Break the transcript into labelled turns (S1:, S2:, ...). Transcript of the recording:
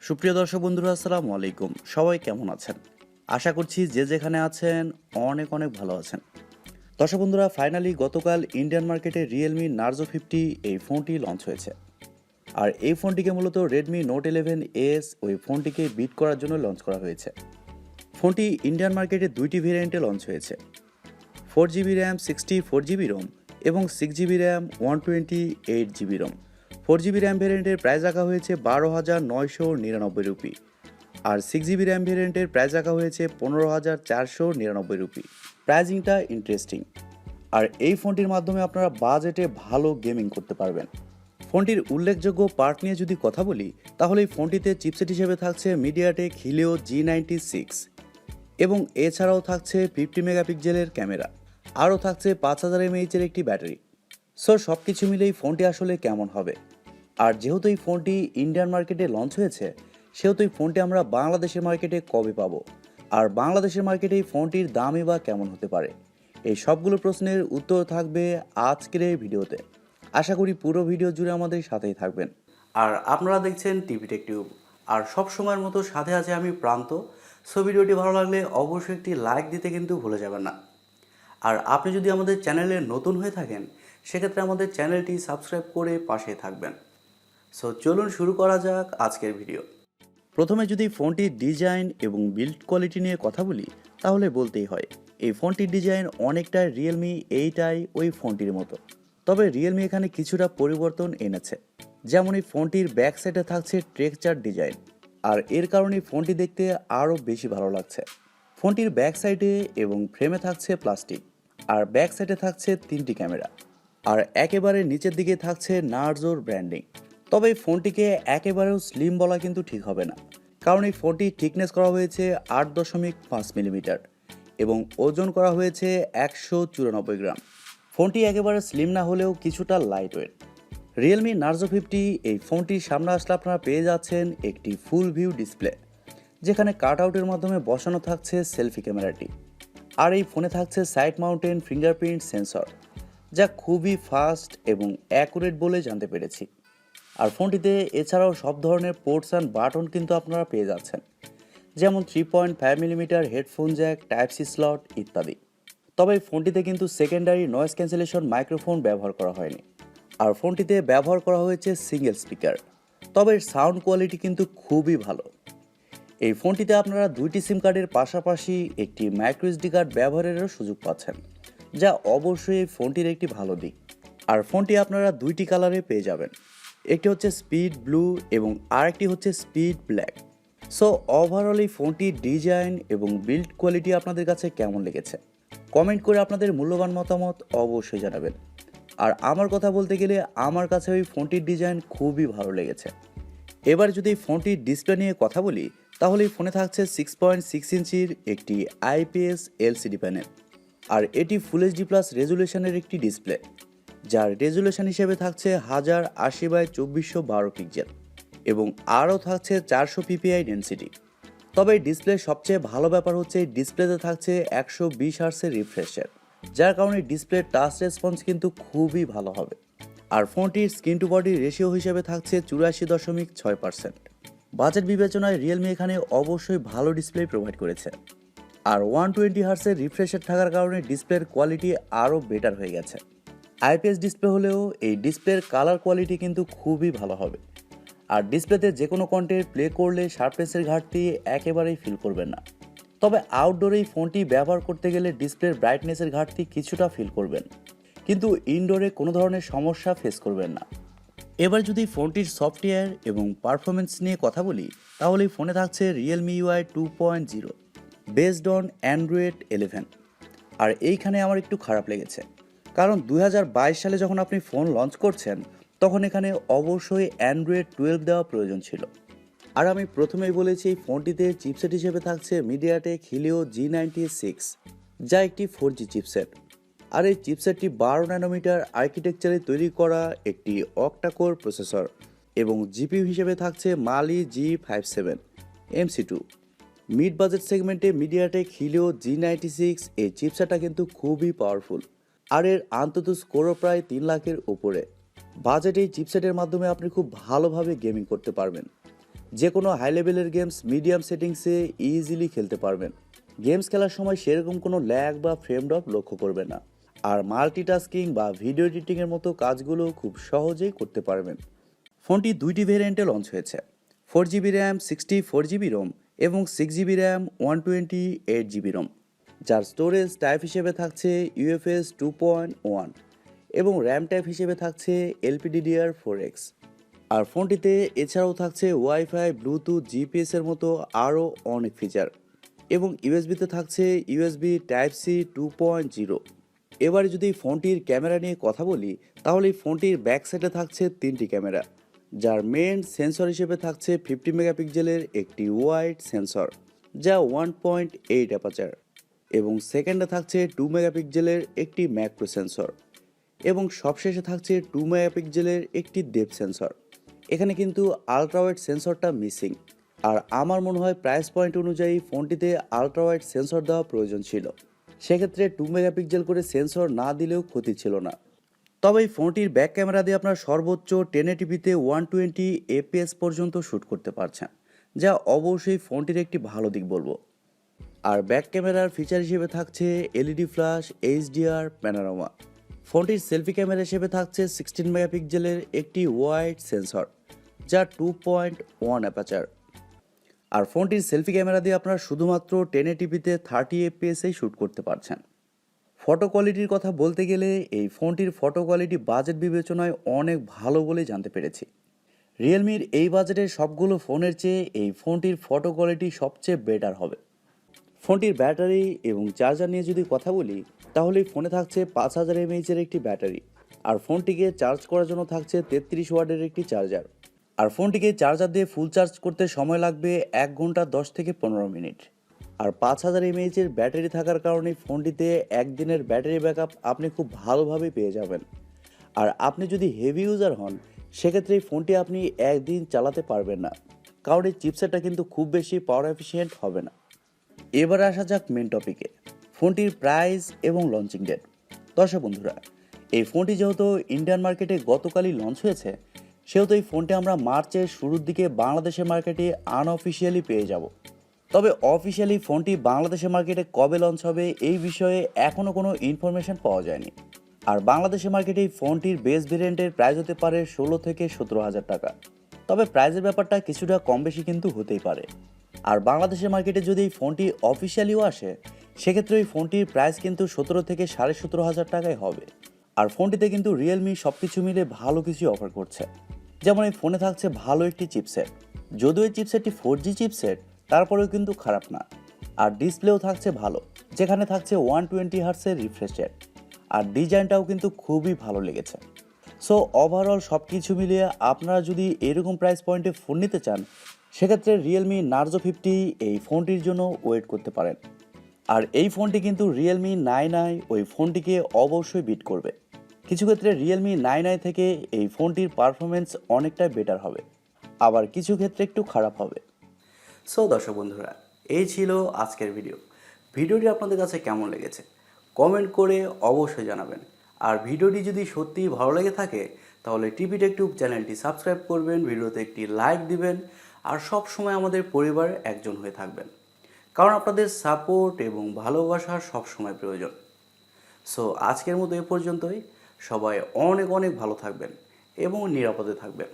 S1: সুপ্রিয় দর্শক বন্ধুরা, আসসালামু আলাইকুম। সবাই কেমন আছেন? আশা করছি যে যেখানে আছেন অনেক অনেক ভালো আছেন। দর্শক বন্ধুরা, ফাইনালি গতকাল ইন্ডিয়ান মার্কেটে রিয়েলমি নার্জো 50 এই ফোনটি লঞ্চ হয়েছে। আর এই ফোনটিকে মূলত রেডমি নোট 11 ওই ফোনটিকে বিট করার জন্য লঞ্চ করা হয়েছে। ফোনটি ইন্ডিয়ান মার্কেটে দুইটি ভেরিয়েন্টে লঞ্চ হয়েছে, 4GB র্যাম 64GB রোম এবং 6GB RAM 128GB ROM. 4GB RAM ভেরিয়েন্টের প্রাইস রাখা হয়েছে 12,999 রুপি, আর 6GB র্যাম ভেরিয়েন্টের প্রাইস রাখা হয়েছে 15,499 রুপি। প্রাইজিংটা ইন্টারেস্টিং, আর এই ফোনটির মাধ্যমে আপনারা বাজেটে ভালো গেমিং করতে পারবেন। ফোনটির উল্লেখযোগ্য পার্ট নিয়ে যদি কথা বলি, তাহলে এই ফোনটিতে চিপসেট হিসেবে থাকছে মিডিয়াটেক হিলিও G96 এবং এছাড়াও থাকছে 50 মেগাপিক্সেলের ক্যামেরা, আরও থাকছে 5000 mAh-এর একটি ব্যাটারি। সো সব কিছু মিলেই ফোনটি আসলে কেমন হবে। আর যেহেতু এই ফোনটি ইন্ডিয়ান মার্কেটে লঞ্চ হয়েছে, সেহেতু এই ফোনটি আমরা বাংলাদেশের মার্কেটে কবে পাবো, আর বাংলাদেশের মার্কেটে এই ফোনটির দামই বা কেমন হতে পারে, এই সবগুলো প্রশ্নের উত্তর থাকবে আজকের এই ভিডিওতে। আশা করি পুরো ভিডিও জুড়ে আমাদের সাথেই থাকবেন। আর আপনারা দেখছেন টিভি টেকটিউব, আর সব সময়ের মতো সাথে আছে আমি প্রান্ত। সো ভিডিওটি ভালো লাগলে অবশ্যই একটি লাইক দিতে কিন্তু ভুলে যাবেন না। আর আপনি যদি আমাদের চ্যানেলে নতুন হয়ে থাকেন, সেক্ষেত্রে আমাদের চ্যানেলটি সাবস্ক্রাইব করে পাশে থাকবেন। সো চলুন শুরু করা যাক আজকের ভিডিও। প্রথমে যদি ফোনটির ডিজাইন এবং বিল্ড কোয়ালিটি নিয়ে কথা বলি, তাহলে বলতেই হয় এই ফোনটির ডিজাইন অনেকটাই রিয়েলমি 8i ওই ফোনটির মতো। তবে রিয়েলমি এখানে কিছুটা পরিবর্তন এনেছে, যেমন এই ফোনটির ব্যাক সাইডে থাকছে টেক্সচার ডিজাইন, আর এর কারণে ফোনটি দেখতে আরও বেশি ভালো লাগছে। ফোনটির ব্যাক সাইডে এবং ফ্রেমে থাকছে প্লাস্টিক, আর ব্যাক সাইডে থাকছে 3টি ক্যামেরা, আর একেবারে নিচের দিকে থাকছে নার্জোর ব্র্যান্ডিং। তবে এই ফোনটিকে একেবারেও স্লিম বলা কিন্তু ঠিক হবে না, কারণ এই ফোনটি থিকনেস করা হয়েছে 8.5 মিলিমিটার এবং ওজন করা হয়েছে 194 গ্রাম। ফোনটি একেবারে স্লিম না হলেও কিছুটা লাইট ওয়েট। রিয়েলমি নার্জো 50 এই ফোনটির সামনে আসলে আপনারা পেয়ে যাচ্ছেন একটি ফুল ভিউ ডিসপ্লে, যেখানে কাট আউটের মাধ্যমে বসানো থাকছে সেলফি ক্যামেরাটি, আর এই ফোনে থাকছে সাইড মাউন্টেন ফিঙ্গারপ্রিন্ট সেন্সর, যা খুবই ফাস্ট এবং অ্যাকুরেট বলে জানতে পেরেছি। আর ফোনটিতে এছাড়াও সব ধরনের পোর্টস অ্যান্ড বাটন কিন্তু আপনারা পেয়ে যাচ্ছেন, যেমন 3.5 millimetre headphone jack, type C slot ইত্যাদি। তবে এই ফোনটিতে কিন্তু সেকেন্ডারি নয়েজ ক্যান্সেলেশন মাইক্রোফোন ব্যবহার করা হয়নি, আর ফোনটিতে ব্যবহার করা হয়েছে সিঙ্গেল স্পিকার। তবে এর সাউন্ড কোয়ালিটি কিন্তু খুবই ভালো। এই ফোনটিতে আপনারা 2টি সিম কার্ডের পাশাপাশি একটি মাইক্রোএসডি কার্ড ব্যবহারেরও সুযোগ পাচ্ছেন, যা অবশ্যই এই ফোনটির একটি ভালো দিক। আর ফোনটি আপনারা 2টি কালারে পেয়ে যাবেন, একটি হচ্ছে স্পিড ব্লু এবং আরেকটি হচ্ছে স্পিড ব্ল্যাক। সো ওভারঅল এই ফোনটির ডিজাইন এবং বিল্ড কোয়ালিটি আপনাদের কাছে কেমন লেগেছে, কমেন্ট করে আপনাদের মূল্যবান মতামত অবশ্যই জানাবেন। আর আমার কথা বলতে গেলে আমার কাছে ওই ফোনটির ডিজাইন খুবই ভালো লেগেছে। এবার যদি ফোনটির ডিসপ্লে নিয়ে কথা বলি, তাহলে এই ফোনে থাকছে 6.6 ইঞ্চির একটি IPS LCD প্যানেল, আর এটি ফুল HD প্লাস রেজুলেশনের একটি ডিসপ্লে, যার রেজুলেশন হিসেবে থাকছে 1080x2412 পিক্সেল এবং আরও থাকছে 400 ppi ডেন্সিটি। তবে এই ডিসপ্লের সবচেয়ে ভালো ব্যাপার হচ্ছে এই ডিসপ্লেতে থাকছে 120 হার্টসের রিফ্রেশের, যার কারণে ডিসপ্লের টাচ রেসপন্স কিন্তু খুবই ভালো হবে। আর ফোনটির স্ক্রিন টু বডি রেশিও হিসেবে থাকছে 84.6%। বাজেট বিবেচনায় রিয়েলমি এখানে অবশ্যই ভালো ডিসপ্লে প্রোভাইড করেছে, আর 120 হার্টসের রিফ্রেশের থাকার কারণে ডিসপ্লের কোয়ালিটি আরও বেটার হয়ে গেছে। IPS ডিসপ্লে হলেও এই ডিসপ্লের কালার কোয়ালিটি কিন্তু খুবই ভালো হবে, আর ডিসপ্লেতে যে কোনো কন্টেন্ট প্লে করলে শার্পনেসের ঘাটতি একেবারেই ফিল করবেন না। তবে আউটডোরে এই ফোনটি ব্যবহার করতে গেলে ডিসপ্লের ব্রাইটনেসের ঘাটতি কিছুটা ফিল করবেন, কিন্তু ইনডোরে কোনো ধরনের সমস্যা ফেস করবেন না। এবার যদি ফোনটির সফটওয়্যার এবং পারফরমেন্স নিয়ে কথা বলি, তাহলে এই ফোনে থাকছে Realme UI 2.0 based on Android 11। আর এইখানে আমার একটু খারাপ লেগেছে, কারণ 2022 সালে যখন আপনি ফোন লঞ্চ করছেন, তখন এখানে অবশ্যই Android 12 দেওয়া প্রয়োজন ছিল। আর আমি প্রথমেই বলেছি এই ফোনটিতে চিপসেট হিসেবে থাকছে Mediatek Helio G96, যা একটি 4G চিপসেট। আর এই চিপসেটটি 12 ন্যানোমিটার আর্কিটেকচারে তৈরি করা একটি Octa-core প্রসেসর, এবং জিপিইউ হিসেবে থাকছে Mali G57 MC2। Mid budget সেগমেন্টে Mediatek Helio G96 এই চিপসেটটা কিন্তু খুবই পাওয়ারফুল, আর এর আন্তত স্কোরও প্রায় 3 লাখের উপরে। বাজেট এই চিপসেটের মাধ্যমে আপনি খুব ভালোভাবে গেমিং করতে পারবেন, যে কোনো হাই লেভেলের গেমস মিডিয়াম সেটিংসে ইজিলি খেলতে পারবেন। গেমস খেলার সময় সেরকম কোনো ল্যাগ বা ফ্রেম ড্রপ লক্ষ্য করবে না। আর মাল্টিটাস্কিং বা ভিডিও এডিটিংয়ের মতো কাজগুলো খুব সহজেই করতে পারবেন। ফোনটি দুইটি ভেরিয়েন্টে লঞ্চ হয়েছে, 4GB র্যাম 64GB রোম এবং 6GB র্যাম 128GB রোম, যার স্টোরেজ টাইপ হিসেবে থাকছে UFS 2.1 এবং র্যাম টাইপ হিসেবে থাকছে LPDDR4X। আর ফোনটিতে এছাড়াও থাকছে ওয়াইফাই, ব্লুটুথ, GPS এর মতো আরও অনেক ফিচার এবং ইউএসবিতে থাকছে USB Type-C 2.0। এবারে যদি ফোনটির ক্যামেরা নিয়ে কথা বলি, তাহলে এই ফোনটির ব্যাক সাইডে থাকছে 3টি ক্যামেরা, যার মেন সেন্সর হিসেবে থাকছে 50 মেগাপিক্সেলের একটি ওয়াইড সেন্সর যা 1.8 অ্যাপারচার এবং সেকেন্ডে থাকছে 2 মেগাপিক্সেলের একটি ম্যাক্রো সেন্সর এবং সবশেষে থাকছে 2 মেগাপিক্সেলের একটি ডেপথ সেন্সর। এখানে কিন্তু আলট্রাওয়াইড সেন্সরটা মিসিং, আর আমার মনে হয় প্রাইস পয়েন্ট অনুযায়ী ফোনটিতে আলট্রাওয়াইড সেন্সর দেওয়া প্রয়োজন ছিল। সেক্ষেত্রে 2 মেগাপিক্সেল করে সেন্সর না দিলেও ক্ষতি ছিল না। তবে এই ফোনটির ব্যাক ক্যামেরা দিয়ে আপনার সর্বোচ্চ 1080p 120 fps পর্যন্ত শ্যুট করতে পারছেন, যা অবশ্যই ফোনটির একটি ভালো দিক বলবো। আর ব্যাক ক্যামেরার ফিচার হিসেবে থাকছে LED ফ্ল্যাশ, HDR, প্যানোরামা। ফোনটির সেলফি ক্যামেরা হিসেবে থাকছে 16 মেগাপিক্সেলের একটি ওয়াইড সেন্সর যা 2.1 অ্যাপারচার। আর ফোনটির সেলফি ক্যামেরা দিয়ে আপনারা শুধুমাত্র 1080p 30 fps শ্যুট করতে পারছেন। ফটো কোয়ালিটির কথা বলতে গেলে এই ফোনটির ফটো কোয়ালিটি বাজেট বিবেচনায় অনেক ভালো বলেই জানতে পেরেছি। রিয়েলমির এই বাজেটের সবগুলো ফোনের চেয়ে এই ফোনটির ফটো কোয়ালিটি সবচেয়ে বেটার হবে। ফোনটির ব্যাটারি এবং চার্জার নিয়ে যদি কথা বলি, তাহলে এই ফোনে থাকছে 5000 mAh একটি ব্যাটারি, আর ফোনটিকে চার্জ করার জন্য থাকছে 33 ওয়াটের একটি চার্জার। আর ফোনটিকে চার্জার দিয়ে ফুল চার্জ করতে সময় লাগবে 1 ঘন্টা 10 থেকে 15 মিনিট। আর 5000 mAh ব্যাটারি থাকার কারণে ফোনটিতে একদিনের ব্যাটারি ব্যাকআপ আপনি খুব ভালোভাবে পেয়ে যাবেন। আর আপনি যদি হেভি ইউজার হন, সেক্ষেত্রে এই ফোনটি আপনি একদিন চালাতে পারবেন না, কারণ এই চিপসেটটা কিন্তু খুব বেশি পাওয়ার এফিশিয়েন্ট হবে না। এবার আসা যাক মেন টপিকে, ফোনটির প্রাইস এবং লঞ্চিং ডেট। দর্শক বন্ধুরা, এই ফোনটি যেহেতু ইন্ডিয়ান মার্কেটে গতকালই লঞ্চ হয়েছে, সেহেতু এই ফোনটি আমরা মার্চের শুরুর দিকে বাংলাদেশের মার্কেটে আনঅফিসিয়ালি পেয়ে যাব। তবে অফিসিয়ালি ফোনটি বাংলাদেশের মার্কেটে কবে লঞ্চ হবে এই বিষয়ে এখনও কোনো ইনফরমেশন পাওয়া যায়নি। আর বাংলাদেশের মার্কেটে এই ফোনটির বেস ভেরিয়েন্টের প্রাইস হতে পারে 16 থেকে 17,000 টাকা। তবে প্রাইসের ব্যাপারটা কিছুটা কম বেশি কিন্তু হতেই পারে। আর বাংলাদেশের মার্কেটে যদি এই ফোনটি অফিসিয়ালিও আসে, সেক্ষেত্রে এই ফোনটির প্রাইস কিন্তু 17 থেকে 17,500 টাকায় হবে। আর ফোনটিতে কিন্তু রিয়েলমি সব কিছু মিলে ভালো কিছু অফার করছে। যেমন এই ফোনে থাকছে ভালো একটি চিপসেট, যদিও এই চিপসেটটি 4G চিপসেট, তারপরেও কিন্তু খারাপ না। আর ডিসপ্লেও থাকছে ভালো, যেখানে থাকছে 120 হার্টসের রিফ্রেশ রেট। আর ডিজাইনটাও কিন্তু খুবই ভালো লেগেছে। সো ওভারঅল সব কিছু মিলিয়ে আপনারা যদি এরকম প্রাইস পয়েন্টে ফোন নিতে চান, সেক্ষেত্রে রিয়েলমি নার্জো 50 এই ফোনটির জন্য ওয়েট করতে পারেন। আর এই ফোনটি কিন্তু রিয়েলমি 9i ওই ফোনটিকে অবশ্যই বিট করবে। কিছু ক্ষেত্রে রিয়েলমি 9i থেকে এই ফোনটির পারফরমেন্স অনেকটাই বেটার হবে, আবার কিছু ক্ষেত্রে একটু খারাপ হবে। সো দর্শক বন্ধুরা, এই ছিল আজকের ভিডিওটি আপনাদের কাছে কেমন লেগেছে কমেন্ট করে অবশ্যই জানাবেন। আর ভিডিওটি যদি সত্যিই ভালো লেগে থাকে, তাহলে TechTube চ্যানেলটি সাবস্ক্রাইব করবেন, ভিডিওতে একটি লাইক দিবেন, আর সব সময় আমাদের পরিবারের একজন হয়ে থাকবেন, কারণ আপনাদের সাপোর্ট এবং ভালোবাসা সব সময় প্রয়োজন। সো আজকের মতো এ পর্যন্তই। সবাই অনেক অনেক ভালো থাকবেন এবং নিরাপদে থাকবেন।